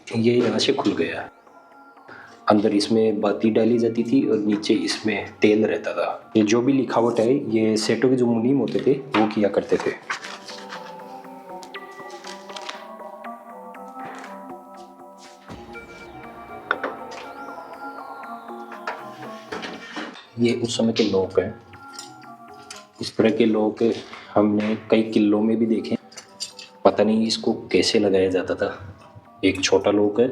ये यहाँ से खुल गया। अंदर इसमें बाती डाली जाती थी और नीचे इसमें तेल रहता था। ये जो भी लिखावट है ये सेठों के जो मुनीम होते थे वो किया करते थे। ये उस समय के लोग हैं। इस तरह के लोग हमने कई किलों में भी देखे। पता नहीं इसको कैसे लगाया जाता था। एक छोटा लोग है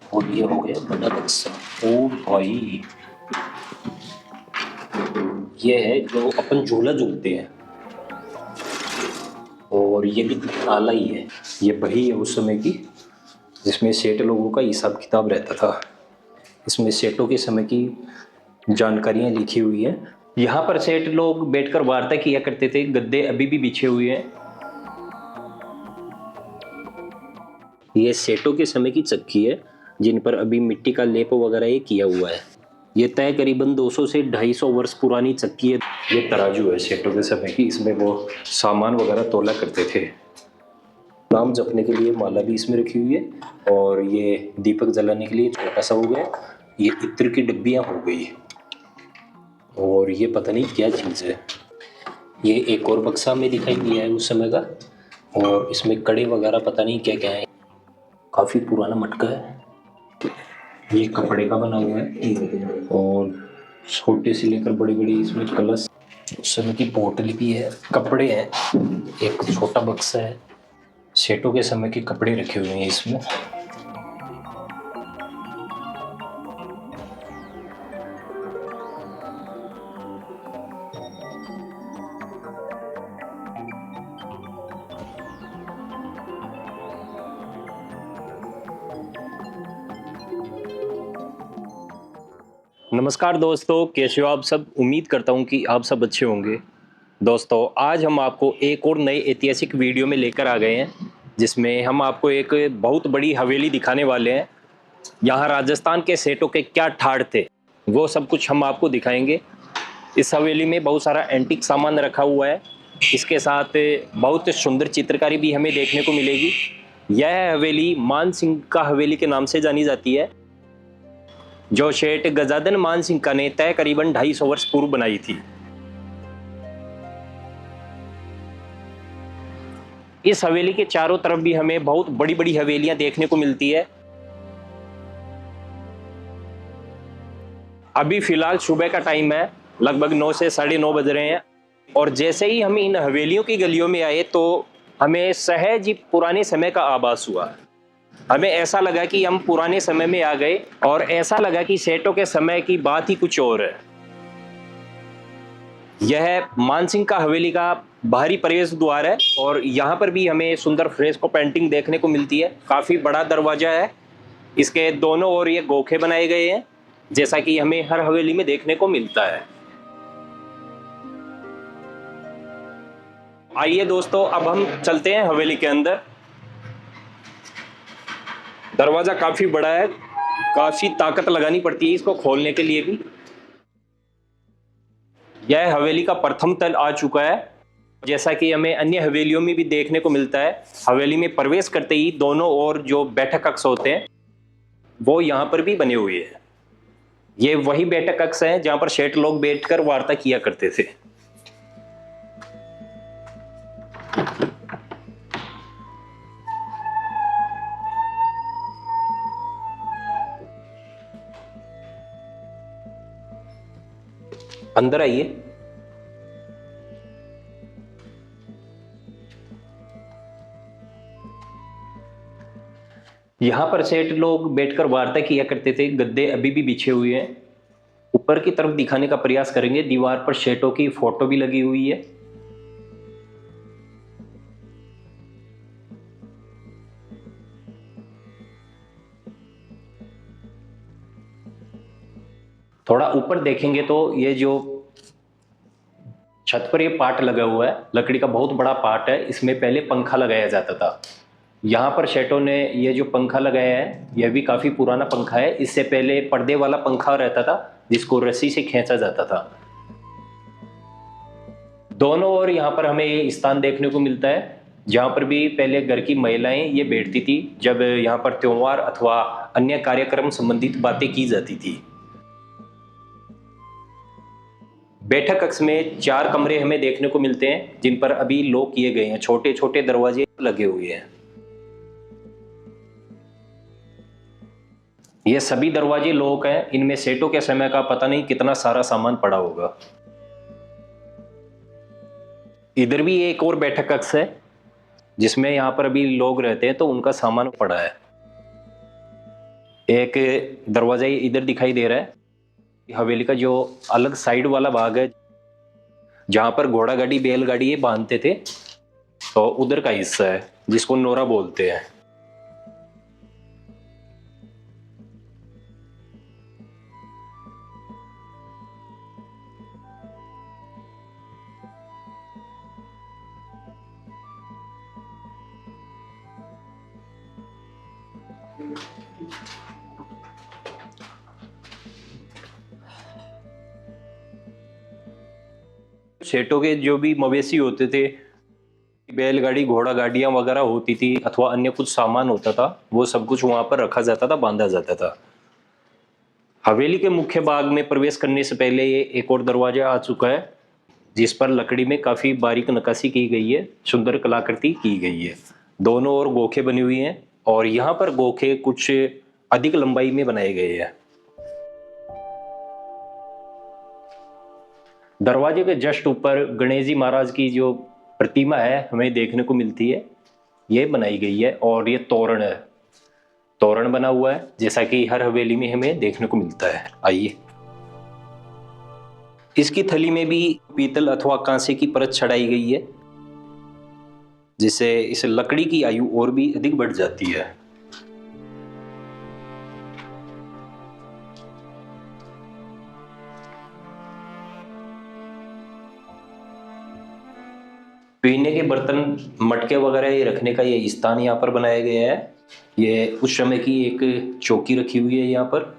और ये हो गया बड़ा बक्सा। ओ भाई, ये है जो अपन झूला झूलते हैं और ये भी ताला ही है। ये बही है उस समय की जिसमें सेठ लोगों का हिसाब किताब रहता था। इसमें सेठों के समय की जानकारियां लिखी हुई हैं। यहाँ पर सेठ लोग बैठकर वार्ता किया करते थे। गद्दे अभी भी बिछे हुए हैं। ये सेठों के समय की चक्की है जिन पर अभी मिट्टी का लेप वगैरह ये किया हुआ है। ये तय करीबन 200 से 250 वर्ष पुरानी चक्की है। ये तराजू है सेठों के समय की। इसमें वो सामान वगैरह तोला करते थे। नाम जपने के लिए माला भी इसमें रखी हुई है और ये दीपक जलाने के लिए छोटा सा हो गया। ये इत्र की डब्बियां हो गई और ये पता नहीं क्या चीज़ है। ये एक और बक्सा में दिखाई दिया है उस समय का और इसमें कड़े वगैरह पता नहीं क्या क्या है। काफ़ी पुराना मटका है। ये कपड़े का बना हुआ है और छोटे से लेकर बड़ी बड़ी इसमें कलश, उस समय की बोतल भी है, कपड़े हैं, एक छोटा बक्सा है। सेठों के समय के कपड़े रखे हुए हैं इसमें। नमस्कार दोस्तों, कैसे हो आप सब। उम्मीद करता हूँ कि आप सब अच्छे होंगे। दोस्तों, आज हम आपको एक और नए ऐतिहासिक वीडियो में लेकर आ गए हैं जिसमें हम आपको एक बहुत बड़ी हवेली दिखाने वाले हैं। यहाँ राजस्थान के सेठों के क्या ठाठ थे वो सब कुछ हम आपको दिखाएंगे। इस हवेली में बहुत सारा एंटीक सामान रखा हुआ है। इसके साथ बहुत सुंदर चित्रकारी भी हमें देखने को मिलेगी। यह हवेली मान सिंह का हवेली के नाम से जानी जाती है जो सेठ गजानन मान सिंह का ने तय करीबन 250 वर्ष पूर्व बनाई थी। इस हवेली के चारों तरफ भी हमें बहुत बड़ी बड़ी हवेलियां देखने को मिलती है। अभी फिलहाल सुबह का टाइम है, लगभग 9 से 9:30 बज रहे हैं और जैसे ही हम इन हवेलियों की गलियों में आए तो हमें सहज ही पुराने समय का आभास हुआ। हमें ऐसा लगा कि हम पुराने समय में आ गए और ऐसा लगा कि सेठों के समय की बात ही कुछ और है। यह मानसिंह का हवेली का बाहरी प्रवेश द्वार है और यहाँ पर भी हमें सुंदर फ्रेस्को पेंटिंग देखने को मिलती है। काफी बड़ा दरवाजा है। इसके दोनों ओर ये गोखे बनाए गए हैं जैसा कि हमें हर हवेली में देखने को मिलता है। आइए दोस्तों, अब हम चलते हैं हवेली के अंदर। दरवाजा काफी बड़ा है, काफी ताकत लगानी पड़ती है इसको खोलने के लिए भी। यह हवेली का प्रथम तल आ चुका है जैसा कि हमें अन्य हवेलियों में भी देखने को मिलता है। हवेली में प्रवेश करते ही दोनों ओर जो बैठक कक्ष होते हैं वो यहाँ पर भी बने हुए हैं। ये वही बैठक कक्ष हैं जहां पर सेठ लोग बैठकर वार्ता किया करते थे। अंदर आइए। यहां पर सेठ लोग बैठकर वार्ता किया करते थे। गद्दे अभी भी बिछे हुए हैं। ऊपर की तरफ दिखाने का प्रयास करेंगे। दीवार पर सेठों की फोटो भी लगी हुई है। थोड़ा ऊपर देखेंगे तो ये जो छत पर ये पाट लगा हुआ है, लकड़ी का बहुत बड़ा पाट है। इसमें पहले पंखा लगाया जाता था। यहाँ पर सेठों ने ये जो पंखा लगाया है यह भी काफी पुराना पंखा है। इससे पहले पर्दे वाला पंखा रहता था जिसको रस्सी से खींचा जाता था। दोनों ओर यहाँ पर हमें ये स्थान देखने को मिलता है जहाँ पर भी पहले घर की महिलाएं ये बैठती थी जब यहाँ पर त्योहार अथवा अन्य कार्यक्रम संबंधित बातें की जाती थी। बैठक कक्ष में 4 कमरे हमें देखने को मिलते हैं जिन पर अभी लॉक किए गए हैं, छोटे छोटे दरवाजे लगे हुए हैं। ये सभी दरवाजे लॉक हैं, इनमें सेठों के समय का पता नहीं कितना सारा सामान पड़ा होगा। इधर भी एक और बैठक कक्ष है जिसमें यहाँ पर अभी लोग रहते हैं तो उनका सामान पड़ा है। एक दरवाजा इधर दिखाई दे रहा है, हवेली का जो अलग साइड वाला भाग है जहां पर घोड़ा गाड़ी बैलगाड़ी ये बांधते थे, तो उधर का हिस्सा है जिसको नोरा बोलते हैं। सेठों के जो भी मवेशी होते थे, बैलगाड़ी घोड़ा गाड़ियां वगैरह होती थी अथवा अन्य कुछ सामान होता था, वो सब कुछ वहां पर रखा जाता था, बांधा जाता था। हवेली के मुख्य भाग में प्रवेश करने से पहले ये एक और दरवाजा आ चुका है जिस पर लकड़ी में काफी बारीक नक्काशी की गई है, सुंदर कलाकृति की गई है। दोनों ओर गोखे बनी हुई हैं और यहाँ पर गोखे कुछ अधिक लंबाई में बनाए गए हैं। दरवाजे के जस्ट ऊपर गणेश जी महाराज की जो प्रतिमा है हमें देखने को मिलती है, ये बनाई गई है और ये तोरण है, तोरण बना हुआ है जैसा कि हर हवेली में हमें देखने को मिलता है। आइए, इसकी थली में भी पीतल अथवा कांसे की परत चढ़ाई गई है जिससे इस लकड़ी की आयु और भी अधिक बढ़ जाती है। पीने के बर्तन मटके वगैरह ये रखने का ये स्थान यहाँ पर बनाया गया है। ये उस समय की एक चौकी रखी हुई है यहाँ पर।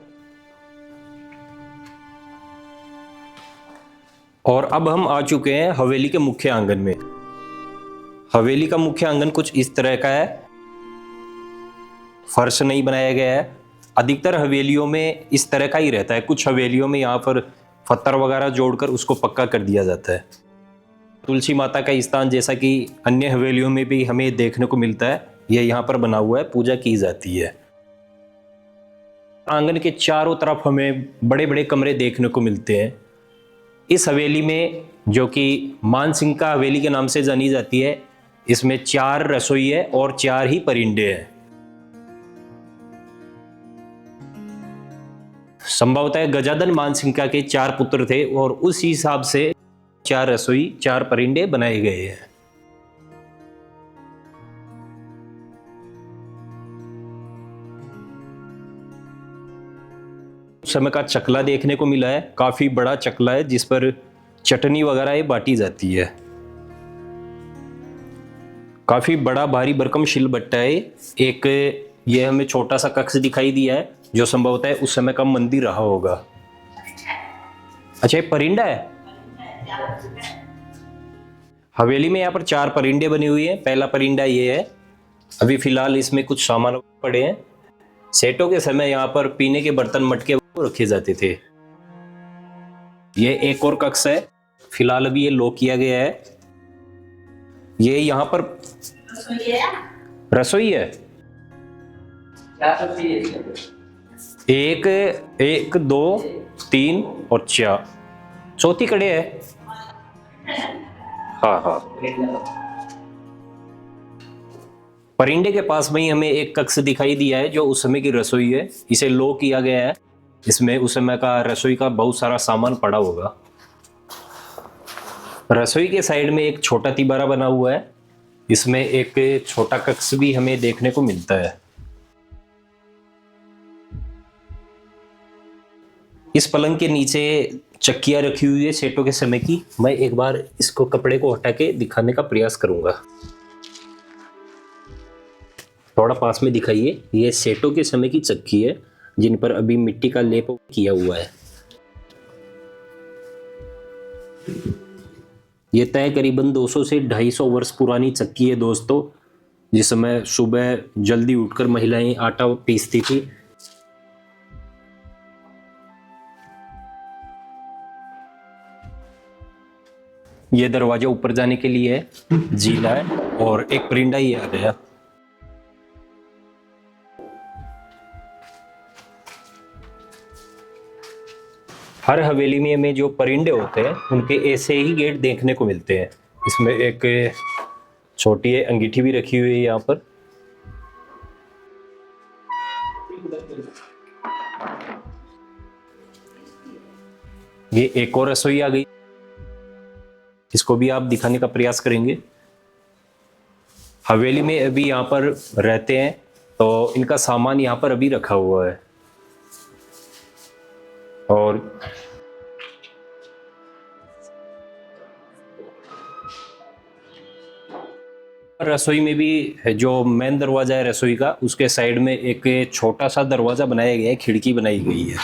और अब हम आ चुके हैं हवेली के मुख्य आंगन में। हवेली का मुख्य आंगन कुछ इस तरह का है, फर्श नहीं बनाया गया है। अधिकतर हवेलियों में इस तरह का ही रहता है, कुछ हवेलियों में यहाँ पर पत्थर वगैरह जोड़कर उसको पक्का कर दिया जाता है। तुलसी माता का स्थान जैसा कि अन्य हवेलियों में भी हमें देखने को मिलता है, यह यहाँ पर बना हुआ है, पूजा की जाती है। आंगन के चारों तरफ हमें बड़े बड़े कमरे देखने को मिलते हैं। इस हवेली में, जो कि मानसिंह का हवेली के नाम से जानी जाती है, इसमें 4 रसोई है और 4 ही परिंदे हैं। संभवतः गजानन मानसिंह के 4 पुत्र थे और उस हिसाब से 4 रसोई 4 परिंदे बनाए गए हैं। समय का चकला देखने को मिला है, काफी बड़ा चकला है जिस पर चटनी वगैरह बाटी जाती है। काफी बड़ा भारी भरकम शिलबट्टा है। एक ये हमें छोटा सा कक्ष दिखाई दिया है जो संभवतः उस समय का मंदिर रहा होगा। अच्छा, ये परिंदा है। हवेली में यहाँ पर 4 परिंदे बनी हुई है। पहला परिंदा ये है, अभी फिलहाल इसमें कुछ सामान पड़े हैं। सेठों के समय यहाँ पर पीने के बर्तन मटके रखे जाते थे। ये एक और कक्ष है, फिलहाल अभी ये लॉक किया गया है। ये यहाँ पर रसोई है। एक 1 2 3 और 4, चौथी कड़े है। हाँ, परिंदे के पास में ही हमें एक कक्ष दिखाई दिया है जो उस समय की रसोई है। इसे लॉक किया गया है, इसमें उस समय का रसोई का बहुत सारा सामान पड़ा होगा। रसोई के साइड में एक छोटा तिबारा बना हुआ है, इसमें एक छोटा कक्ष भी हमें देखने को मिलता है। इस पलंग के नीचे चक्कियां रखी हुई है सेठों के समय की। मैं एक बार इसको कपड़े को हटा के दिखाने का प्रयास करूंगा। थोड़ा पास में दिखाइए। ये सेठों के समय की चक्की है जिन पर अभी मिट्टी का लेप किया हुआ है। ये तय करीबन 200 से 250 वर्ष पुरानी चक्की है दोस्तों, जिस समय सुबह जल्दी उठकर महिलाएं आटा पीसती थी। ये दरवाजा ऊपर जाने के लिए है, जीला है और एक परिंदा ही आ गया। हर हवेली में जो परिंदे होते हैं उनके ऐसे ही गेट देखने को मिलते हैं। इसमें एक छोटी अंगीठी भी रखी हुई है यहाँ पर। ये एक और रसोई आ गई, इसको भी आप दिखाने का प्रयास करेंगे। हवेली में अभी यहाँ पर रहते हैं तो इनका सामान यहाँ पर अभी रखा हुआ है। और रसोई में भी जो मेन दरवाजा है रसोई का, उसके साइड में एक छोटा सा दरवाजा बनाया गया है, खिड़की बनाई गई है।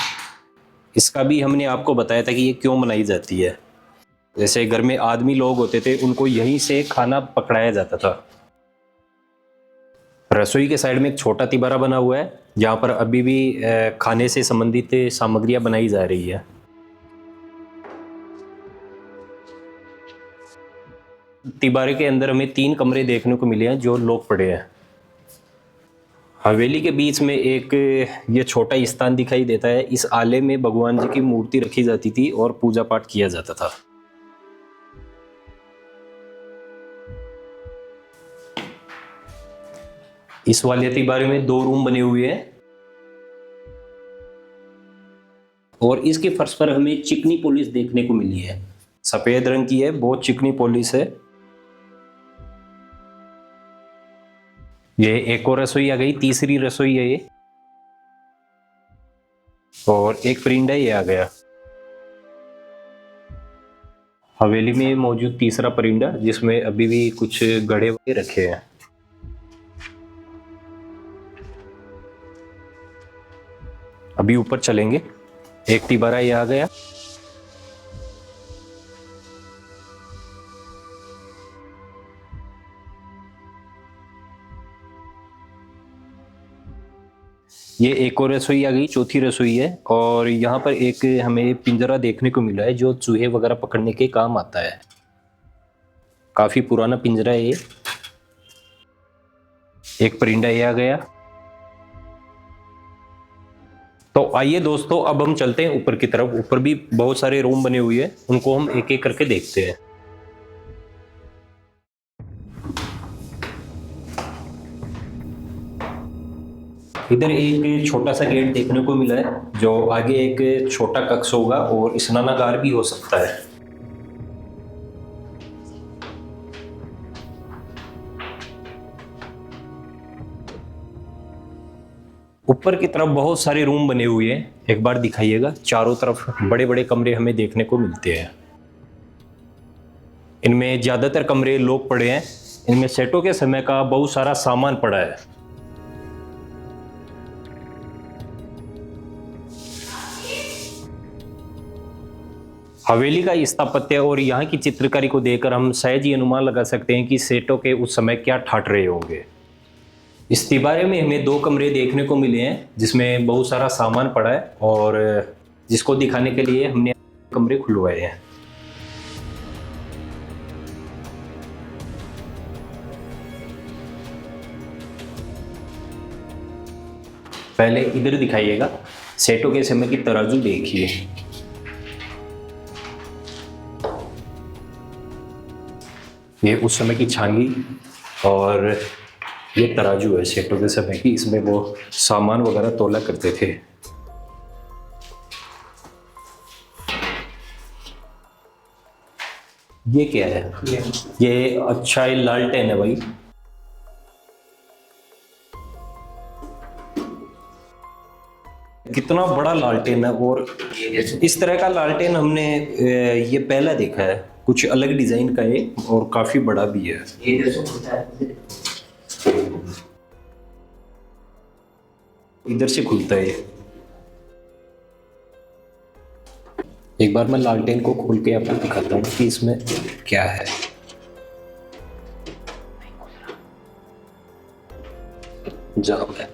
इसका भी हमने आपको बताया था कि ये क्यों बनाई जाती है। जैसे घर में आदमी लोग होते थे, उनको यहीं से खाना पकड़ाया जाता था। रसोई के साइड में एक छोटा तिबारा बना हुआ है, जहाँ पर अभी भी खाने से संबंधित सामग्रियां बनाई जा रही है। तिबारे के अंदर हमें 3 कमरे देखने को मिले हैं जो लॉक पड़े हैं। हवेली के बीच में एक ये छोटा स्थान दिखाई देता है। इस आले में भगवान जी की मूर्ति रखी जाती थी और पूजा पाठ किया जाता था। इस वाले तिबारे में 2 रूम बने हुए हैं और इसके फर्श पर हमें चिकनी पॉलिश देखने को मिली है। सफेद रंग की है, बहुत चिकनी पॉलिश है। ये एक और रसोई आ गई, तीसरी रसोई है ये, और एक परिंदा ये आ गया। हवेली में मौजूद तीसरा परिंदा, जिसमें अभी भी कुछ गड़े हुए रखे हैं। अभी ऊपर चलेंगे। एक तिबारा ये आ गया। ये एक और रसोई आ गई, चौथी रसोई है। और यहाँ पर एक हमें पिंजरा देखने को मिला है जो चूहे वगैरह पकड़ने के काम आता है। काफी पुराना पिंजरा है ये। एक परिंदा ये आ गया। तो आइए दोस्तों, अब हम चलते हैं ऊपर की तरफ। ऊपर भी बहुत सारे रूम बने हुए हैं, उनको हम एक एक करके देखते हैं। इधर एक छोटा सा गेट देखने को मिला है, जो आगे एक छोटा कक्ष होगा और स्नानागार भी हो सकता है। ऊपर की तरफ बहुत सारे रूम बने हुए हैं, एक बार दिखाइएगा। चारों तरफ बड़े बड़े कमरे हमें देखने को मिलते हैं। इनमें ज्यादातर कमरे लॉक पड़े हैं। इनमें सेटों के समय का बहुत सारा सामान पड़ा है। हवेली का स्थापत्य और यहाँ की चित्रकारी को देखकर हम सहज ही अनुमान लगा सकते हैं कि सेटों के उस समय क्या ठाट रहे होंगे। इस तिबारे में हमें 2 कमरे देखने को मिले हैं, जिसमें बहुत सारा सामान पड़ा है और जिसको दिखाने के लिए हमने कमरे खुलवाए हैं। पहले इधर दिखाइएगा। सेटों के समय की तराजू देखिए। ये उस समय की छांगी और ये तराजू है सेटों के समय की। इसमें वो सामान वगैरह तोला करते थे। ये क्या है? ये अच्छा है, लालटेन है भाई। कितना बड़ा लालटेन है। और इस तरह का लालटेन हमने ये पहला देखा है। कुछ अलग डिजाइन का है और काफी बड़ा भी है। इधर से खुलता है। एक बार मैं लालटेन को खोल के आपको दिखाता हूँ कि इसमें क्या है। जाम है।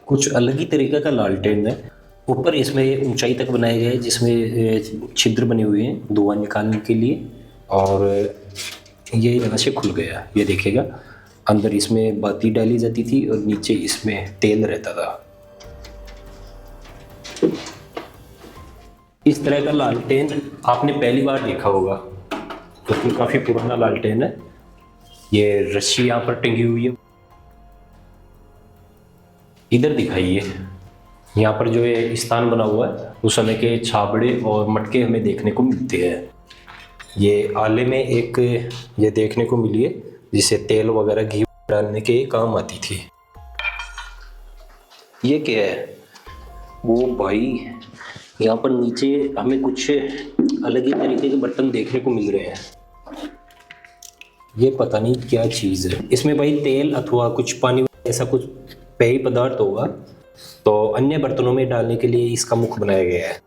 कुछ अलग ही तरीके का लालटेन है। ऊपर इसमें ऊंचाई तक बनाया गया है जिसमें छिद्र बने हुए हैं धुआं निकालने के लिए, और ये यहाँ से खुल गया। ये देखिएगा, अंदर इसमें बाती डाली जाती थी और नीचे इसमें तेल रहता था। इस तरह का लालटेन आपने पहली बार देखा होगा क्योंकि काफ़ी पुराना लालटेन है। ये रस्सी यहाँ पर टंगी हुई है। इधर दिखाइए, यहाँ पर जो ये स्थान बना हुआ है उस समय के छाबड़े और मटके हमें देखने को मिलते हैं। ये आले में एक ये देखने को मिली है जिसे तेल वगैरह घी डालने के काम आती थी। ये क्या है? वो भाई, यहाँ पर नीचे हमें कुछ अलग ही तरीके के बर्तन देखने को मिल रहे हैं। ये पता नहीं क्या चीज़ है। इसमें भाई तेल अथवा कुछ पानी ऐसा कुछ पेय पदार्थ होगा, तो अन्य बर्तनों में डालने के लिए इसका मुख बनाया गया है।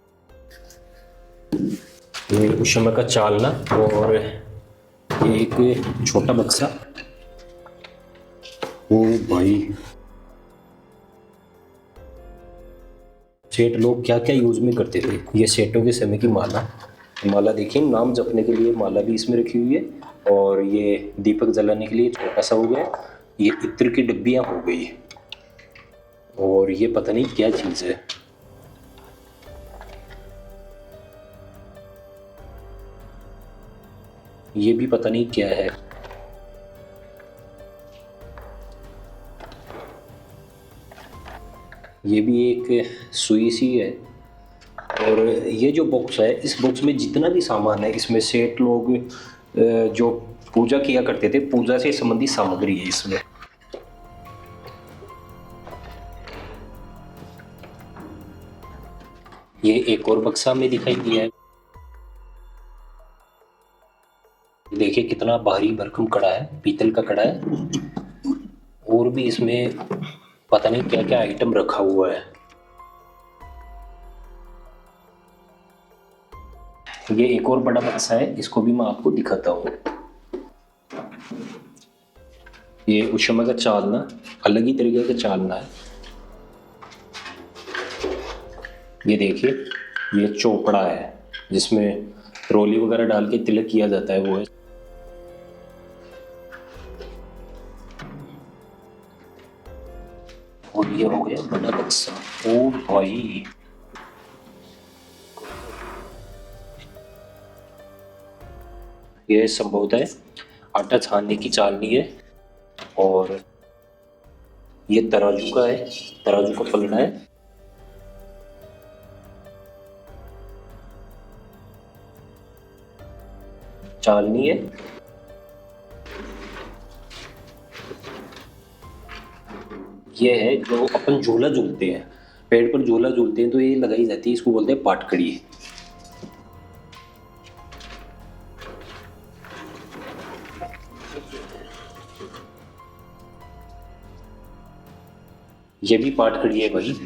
ये उस समय का चालना, और ये एक छोटा बक्सा। ओ भाई, सेठ लोग क्या क्या यूज में करते थे। ये सेठों के समय की माला। माला देखिए, नाम जपने के लिए माला भी इसमें रखी हुई है, और ये दीपक जलाने के लिए छोटा सा हो गया। ये इत्र की डब्बियां हो गई, और ये पता नहीं क्या चीज है। ये भी पता नहीं क्या है। ये भी एक सुई सी है। और ये जो बॉक्स है, इस बॉक्स में जितना भी सामान है, इसमें सेठ लोग जो पूजा किया करते थे, पूजा से संबंधित सामग्री है इसमें। ये एक और बक्सा में दिखाई दिया है। देखिए कितना भारी भरकम कड़ा है, पीतल का कड़ा है। और भी इसमें पता नहीं क्या क्या आइटम रखा हुआ है। ये एक और बड़ा बक्सा है, इसको भी मैं आपको दिखाता हूँ। ये उस समय का चालना, अलग ही तरीके का चालना है। ये देखिए, ये चोपड़ा है जिसमें रोली वगैरह डाल के तिलक किया जाता है, वो है। और ये हो गया बड़ा बक्सा। ओ भाई, ये संभवतः आटा छानने की चालनी है। और ये तराजू का है, तराजू का पलड़ा है। चालनी है। ये है जो अपन झूला झूलते हैं, पेड़ पर झूला झूलते हैं तो ये लगाई जाती है, इसको बोलते हैं पाटकड़ी। ये भी पाटकड़ी है भाई,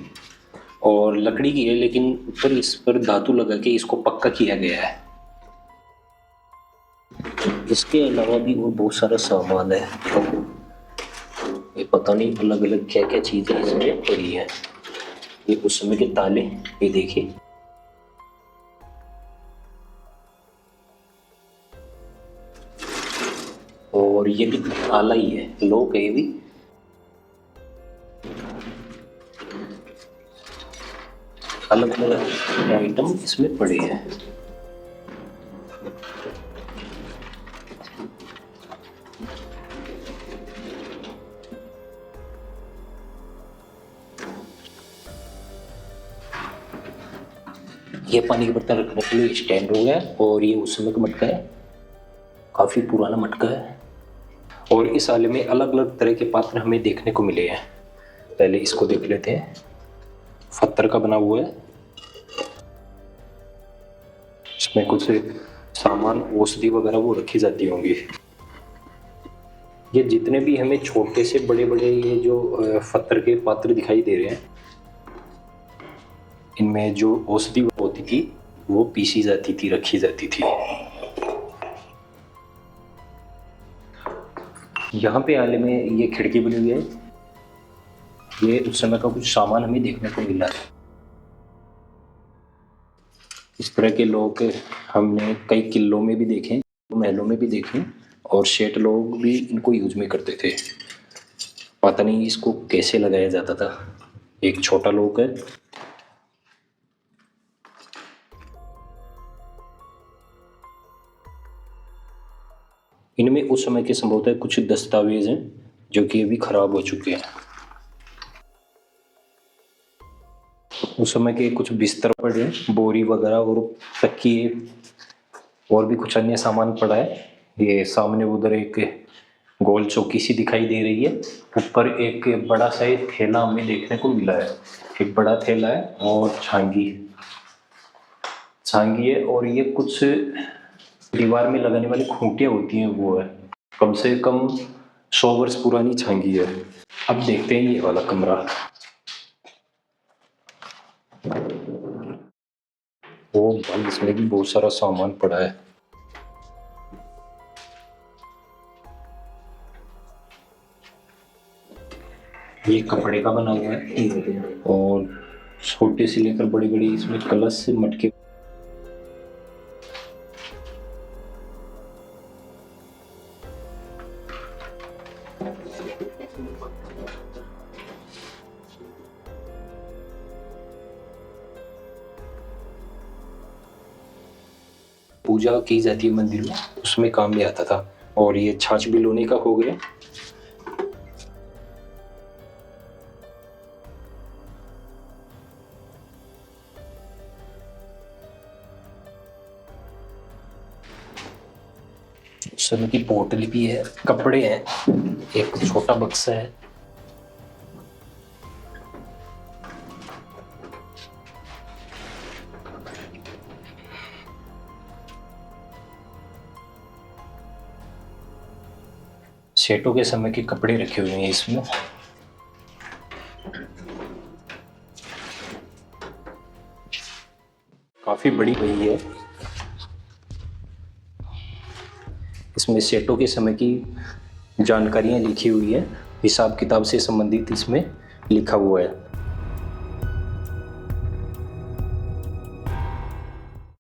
और लकड़ी की है, लेकिन ऊपर इस पर धातु लगा के इसको पक्का किया गया है। इसके अलावा भी और बहुत सारा सामान है। ये पता नहीं अलग अलग क्या क्या चीजें इसमें पड़ी है। ये उस समय के ताले, ये देखिए। और ये भी ताला ही है, लोग है। ये भी अलग अलग आइटम इसमें पड़े हैं। ये पानी के बर्तन रखने के लिए स्टैंड हो गया, और ये उस समय का मटका है, काफी पुराना मटका है। और इस आले में अलग अलग तरह के पात्र हमें देखने को मिले हैं। पहले इसको देख लेते हैं। पत्थर का बना हुआ है, इसमें कुछ सामान औषधि वगैरह वो रखी जाती होंगी। ये जितने भी हमें छोटे से बड़े बड़े ये जो पत्थर के पात्र दिखाई दे रहे हैं, इनमें जो औषधि होती थी वो पीसी जाती थी, रखी जाती थी। यहाँ पे आले में ये खिड़की बनी हुई है, ये उस समय का कुछ सामान हमें देखने को मिला है। इस तरह के लोग हमने कई किलों में भी देखे, महलों में भी देखे, और सेठ लोग भी इनको यूज में करते थे। पता नहीं इसको कैसे लगाया जाता था। एक छोटा लोग है, इनमें उस समय के संभवतः कुछ दस्तावेज हैं जो कि अभी खराब हो चुके हैं। उस समय के कुछ बिस्तर पड़े हैं, बोरी वगैरह और तकिए और भी कुछ अन्य सामान पड़ा है। ये सामने उधर एक गोल चौकी सी दिखाई दे रही है। ऊपर एक बड़ा सा एक थैला हमें देखने को मिला है, एक बड़ा थैला है और छांगी है, और ये कुछ दीवार में लगाने वाली खूंटियां होती हैं वो है। कम से कम 100 वर्ष पुरानी छांगी है। अब देखते हैं ये वाला कमरा। ओ भाई, इसमें भी बहुत सारा सामान पड़ा है। ये कपड़े का बना हुआ है और छोटे से लेकर बड़ी बड़ी इसमें कलश से मटके। पूजा की जाती है मंदिर में, उसमें काम में आता था। और ये छाछ भी लोने का हो गया। उस समय की बोतल भी है, कपड़े हैं, एक छोटा बक्सा है। सेठों के समय के कपड़े रखे हुए हैं इसमें। काफी बड़ी बही है। इसमें सेठों के समय की जानकारियां लिखी हुई है, हिसाब किताब से संबंधित इसमें लिखा हुआ है।